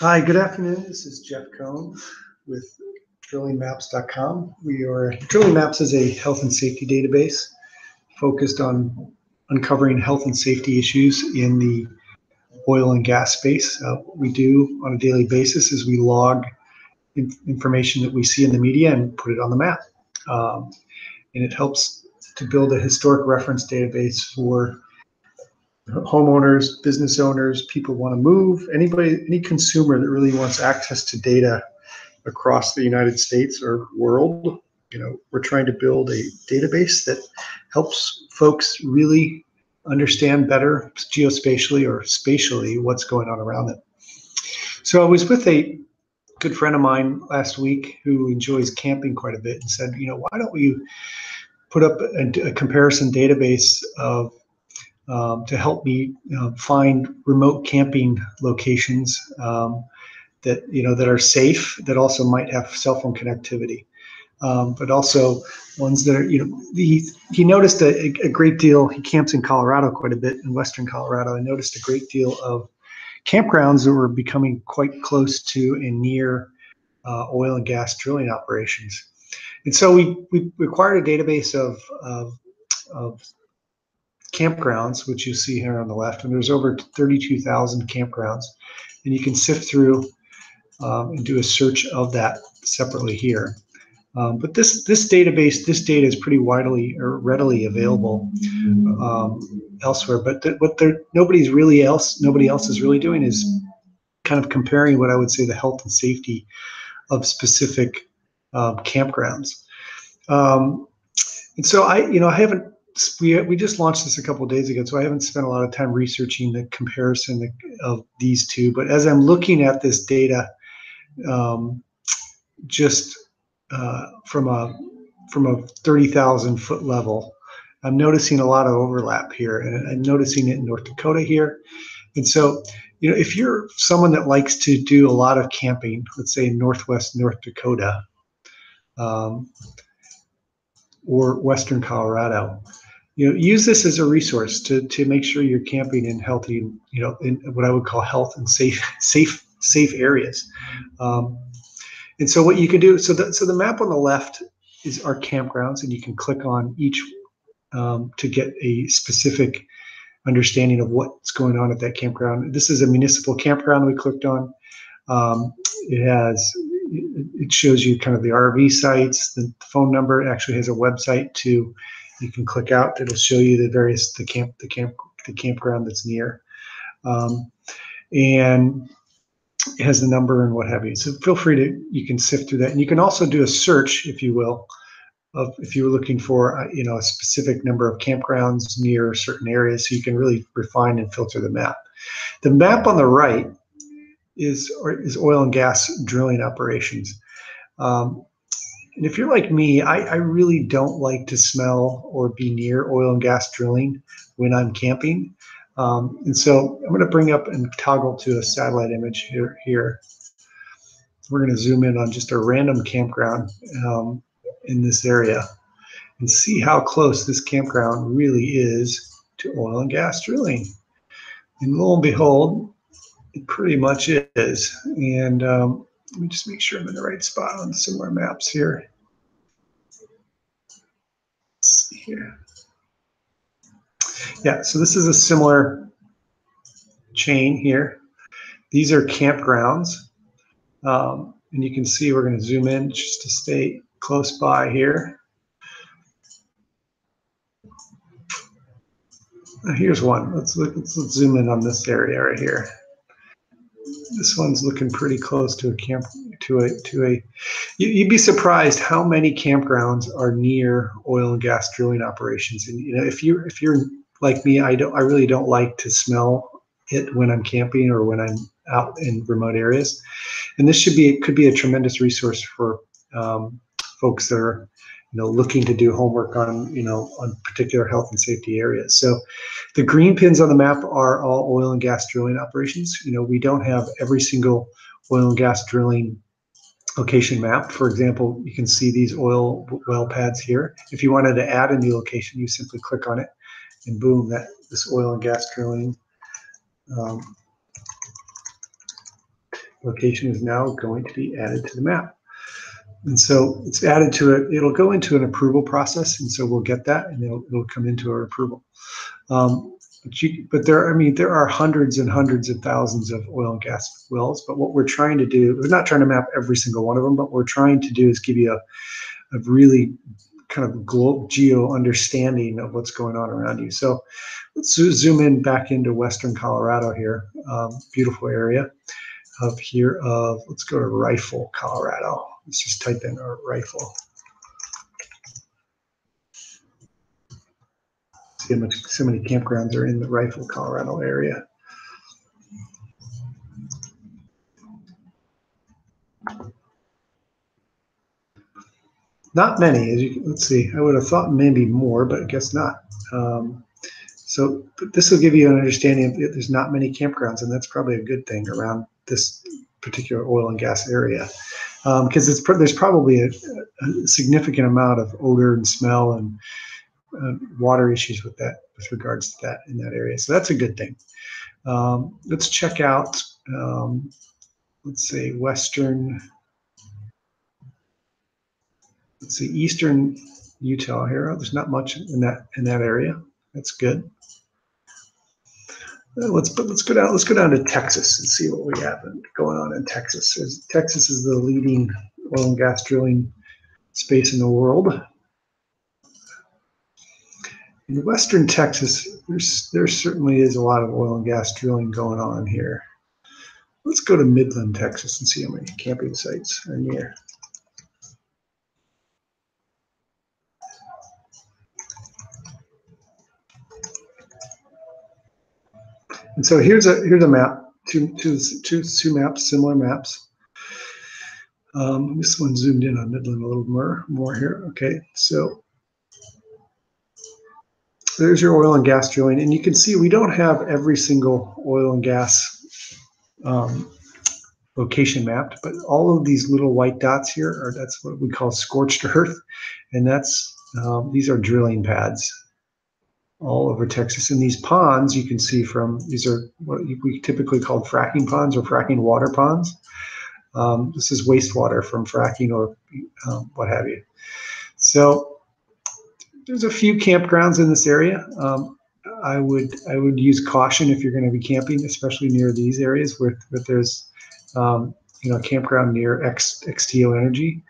Hi, good afternoon. This is Jeff Cohn with drillingmaps.com. Drilling Maps is a health and safety database focused on uncovering health and safety issues in the oil and gas space. What we do on a daily basis is we log information that we see in the media and put it on the map. And it helps to build a historic reference database for homeowners, business owners, people want to move, any consumer that really wants access to data across the United States or world. We're trying to build a database that helps folks really understand better geospatially or spatially what's going on around them. So I was with a good friend of mine last week who enjoys camping quite a bit and said, why don't we put up a comparison database of to help me find remote camping locations that are safe, that also might have cell phone connectivity, but also ones that are, he noticed a great deal. He camps in Colorado quite a bit, in Western Colorado. I noticed a great deal of campgrounds that were becoming quite close to and near oil and gas drilling operations. And so we acquired a database of campgrounds, which you see here on the left, and there's over 32,000 campgrounds, and you can sift through and do a search of that separately here. But this data is pretty widely or readily available elsewhere. But nobody else is really doing is kind of comparing what I would say the health and safety of specific campgrounds. And so I haven't. We just launched this a couple of days ago, so I haven't spent a lot of time researching the comparison of these two. But as I'm looking at this data, just from a 30,000 foot level, I'm noticing a lot of overlap here, and I'm noticing it in North Dakota here. And so, if you're someone that likes to do a lot of camping, let's say in Northwest North Dakota, or Western Colorado, use this as a resource to make sure you're camping in healthy, in what I would call health and safe areas. And so what you can do, so the map on the left is our campgrounds, and you can click on each to get a specific understanding of what's going on at that campground. This is a municipal campground we clicked on. It shows you kind of the RV sites, the phone number. It actually has a website too. You can click out. It'll show you the campground that's near, and it has the number and what have you. So feel free you can sift through that, and you can also do a search, if you will, of if you were looking for a specific number of campgrounds near certain areas, so you can really refine and filter the map. The map on the right is oil and gas drilling operations. And if you're like me, I really don't like to smell or be near oil and gas drilling when I'm camping. And so I'm going to bring up and toggle to a satellite image here. We're going to zoom in on just a random campground in this area and see how close this campground really is to oil and gas drilling. And lo and behold, it pretty much is. And let me just make sure I'm in the right spot on similar maps here. Let's see here. Yeah, so this is a similar chain here. These are campgrounds. And you can see we're going to zoom in just to stay close by here. Here's one. Let's zoom in on this area right here. This one's looking pretty close to a camp, you'd be surprised how many campgrounds are near oil and gas drilling operations. And if you're like me, I really don't like to smell it when I'm camping or when I'm out in remote areas. And this could be a tremendous resource for folks that are looking to do homework on on particular health and safety areas. So the green pins on the map are all oil and gas drilling operations. We don't have every single oil and gas drilling location mapped. For example, you can see these oil well pads here. If you wanted to add a new location, you simply click on it, and boom, this oil and gas drilling location is now going to be added to the map. And so it's added to it. It'll go into an approval process, and so we'll get that, and it'll come into our approval. But there are hundreds and hundreds of thousands of oil and gas wells. But what we're trying to do, we're not trying to map every single one of them, but what we're trying to do is give you a really kind of global geo understanding of what's going on around you. So let's zoom in back into Western Colorado here. Beautiful area let's go to Rifle, Colorado. Let's just type in our Rifle. See so many campgrounds are in the Rifle, Colorado area. Not many. Let's see. I would have thought maybe more, but I guess not. But this will give you an understanding of there's not many campgrounds, and that's probably a good thing around this particular oil and gas area, because there's probably a significant amount of odor and smell and water issues with regards to that in that area. So that's a good thing. Let's check out, let's say Eastern Utah here. There's not much in that area. That's good. Let's go down to Texas and see what we have going on in Texas. Texas is the leading oil and gas drilling space in the world. In Western Texas, there certainly is a lot of oil and gas drilling going on here. Let's go to Midland, Texas, and see how many camping sites are near. And so here's a map, two maps, similar maps. This one zoomed in on Midland a little more here. Okay, so there's your oil and gas drilling, and you can see we don't have every single oil and gas location mapped, but all of these little white dots here that's what we call scorched earth, and these are drilling pads all over Texas. And these ponds you can see these are what we typically call fracking ponds or fracking water ponds. This is wastewater from fracking or what have you. So there's a few campgrounds in this area. I would use caution if you're going to be camping, especially near these areas where there's a campground near XTO Energy.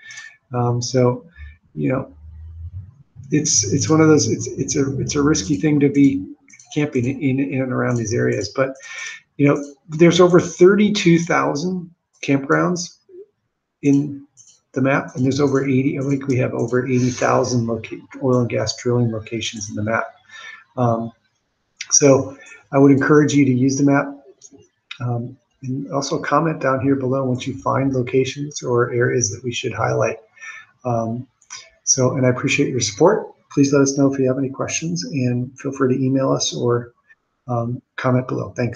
It's one of those. It's a risky thing to be camping in and around these areas. But there's over 32,000 campgrounds in the map, and there's over 80. I think we have over 80,000 oil and gas drilling locations in the map. So I would encourage you to use the map, and also comment down here below once you find locations or areas that we should highlight. And I appreciate your support. Please let us know if you have any questions, and feel free to email us or comment below. Thanks.